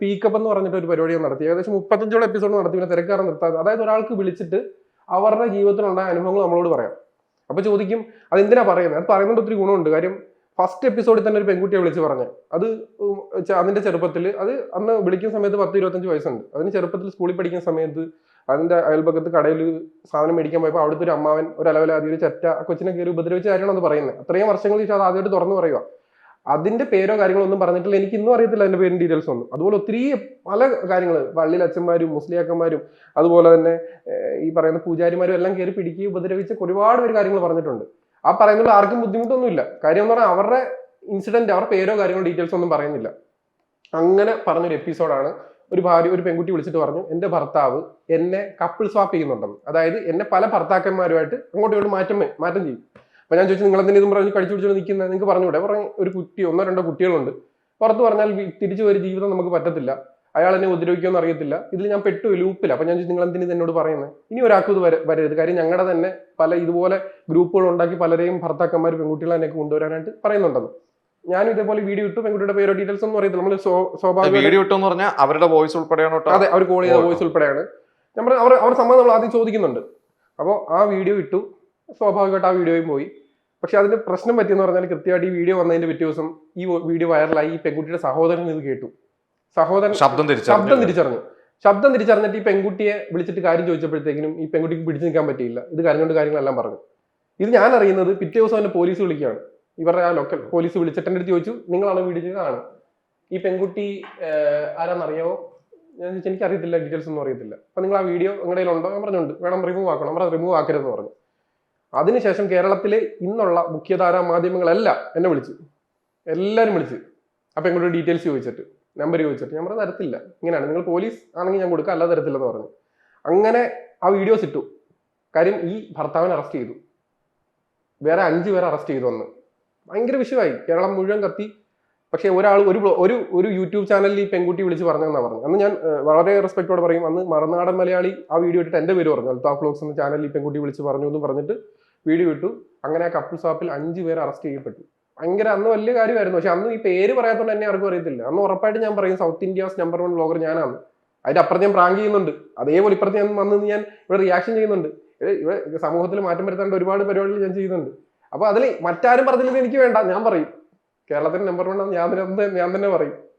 പീക്കപ്പ് എന്ന് പറഞ്ഞിട്ട് ഒരു പരിപാടി നടത്തി. ഏകദേശം 35 എപ്പിസോഡ് നടത്തി. പിന്നെ തിരക്കാറ് നിർത്താതെ, അതായത് ഒരാൾക്ക് വിളിച്ചിട്ട് അവരുടെ ജീവിതത്തിലുണ്ടായ അനുഭവങ്ങൾ നമ്മളോട് പറയാം. അപ്പൊ ചോദിക്കും അതെന്തിനാ പറയുന്നത്? അത് പറയുന്നത് ഒത്തിരി ഗുണമുണ്ട്. കാര്യം ഫസ്റ്റ് എപ്പിസോഡിൽ തന്നെ ഒരു പെൺകുട്ടിയെ വിളിച്ച് പറഞ്ഞു. അത് അതിന്റെ ചെറുപ്പത്തിൽ, അത് അന്ന് വിളിക്കുന്ന സമയത്ത് 10-25 വയസ്സുണ്ട്. അതിന് ചെറുപ്പത്തിൽ സ്കൂളിൽ പഠിക്കുന്ന സമയത്ത് അതിന്റെ അയൽപക്കത്ത് കടയിൽ സാധനം മേടിക്കാൻ പോയപ്പോൾ അവിടുത്തെ ഒരു അമ്മാവൻ ഒരു അലവലാതി ഒരു ചെറ്റ കൊച്ചിനെ കയറി ഉപദ്രവിച്ച കാര്യമാണ് അത് പറയുന്നത്. അത്രയും വർഷങ്ങൾ ശേഷം അത് ആദ്യമായിട്ട് തുറന്നു പറയുക. അതിന്റെ പേരോ കാര്യങ്ങളോ ഒന്നും പറഞ്ഞിട്ടില്ല. എനിക്ക് ഇന്നും അറിയത്തില്ല അതിന്റെ പേരും ഡീറ്റെയിൽസ് ഒന്നും. അതുപോലെ ഒത്തിരി പല കാര്യങ്ങൾ പള്ളിയിൽ അച്ഛന്മാരും മുസ്ലിയാക്കന്മാരും അതുപോലെ തന്നെ ഈ പറയുന്ന പൂജാരിമാരും എല്ലാം കയറി പിടിക്കുകയും ഉപദ്രവിച്ച ഒരുപാട് പേര് കാര്യങ്ങൾ പറഞ്ഞിട്ടുണ്ട്. ആ പറയുന്നുള്ള ആർക്കും ബുദ്ധിമുട്ടൊന്നുമില്ല. കാര്യം എന്ന് പറഞ്ഞാൽ അവരുടെ ഇൻസിഡന്റ്, അവരുടെ പേരോ കാര്യങ്ങളോ ഡീറ്റെയിൽസ് ഒന്നും പറയുന്നില്ല. അങ്ങനെ പറഞ്ഞൊരു എപ്പിസോഡാണ്. ഒരു പെൺകുട്ടി വിളിച്ചിട്ട് പറഞ്ഞു എന്റെ ഭർത്താവ് എന്നെ കപ്പിൾ സ്വാപ്പ് ചെയ്യുന്നുണ്ടെന്ന്. അതായത് എന്നെ പല ഭർത്താക്കന്മാരുമായിട്ട് അങ്ങോട്ടും ഇങ്ങോട്ടും മാറ്റം ചെയ്യും. അപ്പൊ ഞാൻ ചോദിച്ചു നിങ്ങൾ എന്തിനും പറഞ്ഞ് കടിച്ചു പിടിച്ചോണ്ട് നിൽക്കുന്നത്, നിങ്ങൾക്ക് പറഞ്ഞൂടെ? പറഞ്ഞ ഒരു കുട്ടി 1-2 കുട്ടികളുണ്ട്, പുറത്ത് പറഞ്ഞാൽ തിരിച്ചു ഒരു ജീവിതം നമുക്ക് പറ്റത്തില്ല, അയാൾ എന്നെ ഉപദ്രവിക്കുമെന്ന് അറിയത്തില്ല, ഇതിൽ ഞാൻ പെട്ടു ലൂപ്പില്ല. അപ്പൊ ഞാൻ ചോദിച്ചു നിങ്ങൾ എന്തിനും എന്നോട് പറയുന്നത്? ഇനി ഒരാൾക്കും ഇത് വരരുത്. കാര്യം ഞങ്ങളുടെ തന്നെ പല ഇതുപോലെ ഗ്രൂപ്പുകൾ ഉണ്ടാക്കി പലരെയും ഭർത്താക്കന്മാർ പെൺകുട്ടികളെ എന്നെ കൊണ്ടുവരാനായിട്ട് പറയുന്നുണ്ടെന്ന്. ഞാനും ഇതേപോലെ വീഡിയോ ഇട്ടു. പെൺകുട്ടിയുടെ പേരോ ഡീറ്റെയിൽസ് ഒന്നും അറിയത്തില്ല. നമ്മൾ സ്വാഭാവിക വീഡിയോ ഇട്ടെന്ന് പറഞ്ഞാൽ അവരുടെ വോയിസ് ഉൾപ്പെടെയാണ്. അതെ, അവർ കോൾ ചെയ്ത വോയിസ് ഉൾപ്പെടെയാണ്. നമ്മൾ അവർ സംബന്ധം നമ്മൾ ആദ്യം ചോദിക്കുന്നുണ്ട്. അപ്പോൾ ആ വീഡിയോ ഇട്ടു. സ്വാഭാവികമായിട്ട് ആ വീഡിയോയും പോയി. പക്ഷെ അതിന്റെ പ്രശ്നം പറ്റിയെന്ന് പറഞ്ഞാൽ കൃത്യമായിട്ട് ഈ വീഡിയോ വന്നതിന്റെ പിറ്റേ ദിവസം ഈ വീഡിയോ വൈറലായി. ഈ പെൺകുട്ടിയുടെ സഹോദരൻ ഇത് കേട്ടു. സഹോദരൻ ശബ്ദം തിരിച്ചറിഞ്ഞു. ശബ്ദം തിരിച്ചറിഞ്ഞിട്ട് ഈ പെൺകുട്ടിയെ വിളിച്ചിട്ട് കാര്യം ചോദിച്ചപ്പോഴത്തേക്കിനും ഈ പെൺകുട്ടിക്ക് പിടിച്ചു നിൽക്കാൻ പറ്റിയില്ല. ഇത് കരഞ്ഞുകൊണ്ട് കാര്യങ്ങളെല്ലാം പറഞ്ഞു. ഇത് ഞാൻ അറിയുന്നത് പിറ്റേ ദിവസം തന്നെ പോലീസ് വിളിക്കുകയാണ്. ഇവരുടെ ആ ലോക്കൽ പോലീസ് വിളിച്ചിട്ട് എൻ്റെ അടുത്ത് ചോദിച്ചു നിങ്ങളാണ് വീഡിയോ ചെയ്തതാണ്, ഈ പെൺകുട്ടി ആരാന്നറിയാവോ? ഞാൻ ചോദിച്ചു എനിക്കറിയത്തില്ല, ഡീറ്റെയിൽസ് ഒന്നും അറിയത്തില്ല. അപ്പൊ നിങ്ങൾ ആ വീഡിയോ നിങ്ങളുടെ കയ്യിലുണ്ടോ? ഞാൻ പറഞ്ഞുണ്ട്. വേണം റിമൂവ് ആക്കണം. അവർ റിമൂവ് ആക്കരുതെന്ന് പറഞ്ഞു. അതിനുശേഷം കേരളത്തിലെ ഇന്നുള്ള മുഖ്യധാരാ മാധ്യമങ്ങളെല്ലാം എന്നെ വിളിച്ചു. എല്ലാവരും വിളിച്ച് ആ പെൺകുട്ടിയുടെ ഡീറ്റെയിൽസ് ചോദിച്ചിട്ട്, നമ്പർ ചോദിച്ചിട്ട്. ഞാൻ പറഞ്ഞു തരത്തില്ല, ഇങ്ങനെയാണ്, നിങ്ങൾ പോലീസ് ആണെങ്കിൽ ഞാൻ കൊടുക്കുക, അല്ലാതെ തരത്തില്ലെന്ന് പറഞ്ഞു. അങ്ങനെ ആ വീഡിയോസ് ഇട്ടു. കാര്യം ഈ ഭർത്താവിനെ അറസ്റ്റ് ചെയ്തു. വേറെ 5 പേരെ അറസ്റ്റ് ചെയ്തു. അന്ന് ഭയങ്കര വിഷയമായി. കേരളം മുഴുവൻ കത്തി. പക്ഷെ ഒരു യൂട്യൂബ് ചാനലിൽ ഈ പെൺകുട്ടി വിളിച്ച് പറഞ്ഞതെന്നാണ് പറഞ്ഞു. അന്ന് ഞാൻ വളരെ റെസ്പെക്ടോടെ പറയും, അന്ന് മറുനാടൻ മലയാളി ആ വീഡിയോ ഇട്ടിട്ട് എൻ്റെ പേര് പറഞ്ഞു. അൽത്താഫ് വ്ലോഗ്സ് എന്ന ചാനലിൽ ഈ പെൺകുട്ടി വിളിച്ച് പറഞ്ഞു എന്ന് പറഞ്ഞിട്ട് വീഡിയോ ഇട്ടു. അങ്ങനെ ആ കപ്പിൾ സ്വാപ്പിൽ 5 പേര് അറസ്റ്റ് ചെയ്യപ്പെട്ടു. ഭയങ്കര അന്ന് വലിയ കാര്യമായിരുന്നു. പക്ഷെ അന്ന് ഈ പേര് പറയാത്തോണ്ട് എന്നെ ആർക്കും അറിയത്തില്ല. അന്ന് ഉറപ്പായിട്ട് ഞാൻ പറയും സൗത്ത് ഇന്ത്യസ് നമ്പർ 1 വ്ലോഗർ ഞാനാണ്. അതിന്റെ അപ്പുറത്ത് ഞാൻ പ്രാങ്ക് ചെയ്യുന്നുണ്ട്. അതേപോലെ ഇപ്പുറത്ത് ഞാൻ ഞാൻ ഇവിടെ റിയാക്ഷൻ ചെയ്യുന്നുണ്ട്. ഇവിടെ സമൂഹത്തിൽ മാറ്റം വരുത്തേണ്ട ഒരുപാട് പരിപാടികൾ ഞാൻ ചെയ്യുന്നുണ്ട്. അപ്പൊ അതിൽ മറ്റാരും പറഞ്ഞില്ലെങ്കിൽ എനിക്ക് വേണ്ട, ഞാൻ പറയും കേരളത്തിന് നമ്പർ 1 ഞാൻ തന്നെ പറയും.